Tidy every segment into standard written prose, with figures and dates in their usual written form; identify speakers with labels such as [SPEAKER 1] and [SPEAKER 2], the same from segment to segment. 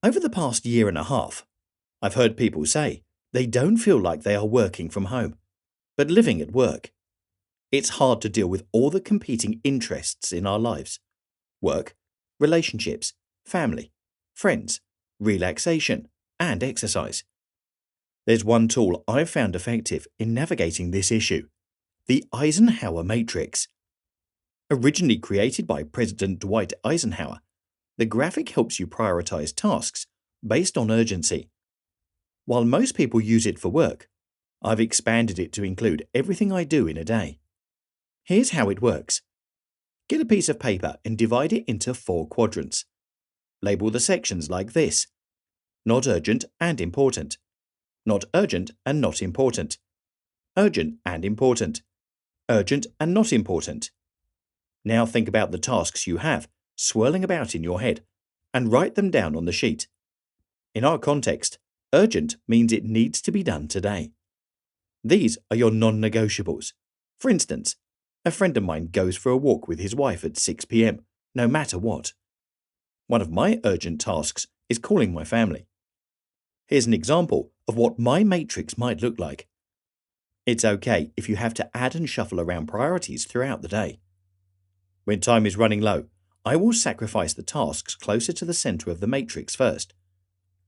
[SPEAKER 1] Over the past year and a half, I've heard people say they don't feel like they are working from home, but living at work. It's hard to deal with all the competing interests in our lives: work, relationships, family, friends, relaxation, and exercise. There's one tool I've found effective in navigating this issue: the Eisenhower Matrix. Originally created by President Dwight Eisenhower, the graphic helps you prioritize tasks based on urgency. While most people use it for work, I've expanded it to include everything I do in a day. Here's how it works. Get a piece of paper and divide it into 4 quadrants. Label the sections like this: not urgent and important, not urgent and not important, urgent and important, urgent and not important. Now think about the tasks you have swirling about in your head and write them down on the sheet. In our context, urgent means it needs to be done today. These are your non-negotiables. For instance, a friend of mine goes for a walk with his wife at 6 p.m., no matter what. One of my urgent tasks is calling my family. Here's an example of what my matrix might look like. It's okay if you have to add and shuffle around priorities throughout the day. When time is running low, I will sacrifice the tasks closer to the center of the matrix first.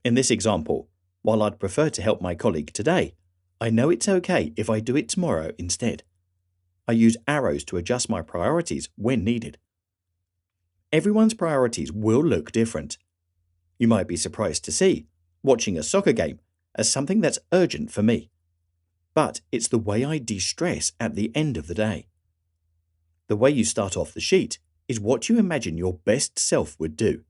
[SPEAKER 1] In this example, while I'd prefer to help my colleague today, I know it's okay if I do it tomorrow instead. I use arrows to adjust my priorities when needed. Everyone's priorities will look different. You might be surprised to see watching a soccer game as something that's urgent for me, but it's the way I de-stress at the end of the day. The way you start off the sheet is what you imagine your best self would do.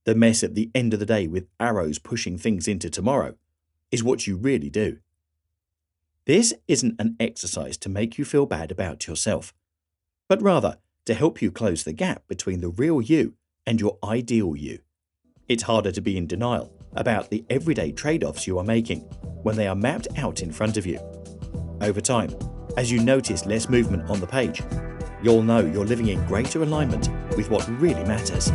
[SPEAKER 1] The mess at the end of the day with arrows pushing things into tomorrow is what you really do. This isn't an exercise to make you feel bad about yourself, but rather to help you close the gap between the real you and your ideal you. It's harder to be in denial about the everyday trade-offs you are making when they are mapped out in front of you. Over time, as you notice less movement on the page, you'll know you're living in greater alignment with what really matters.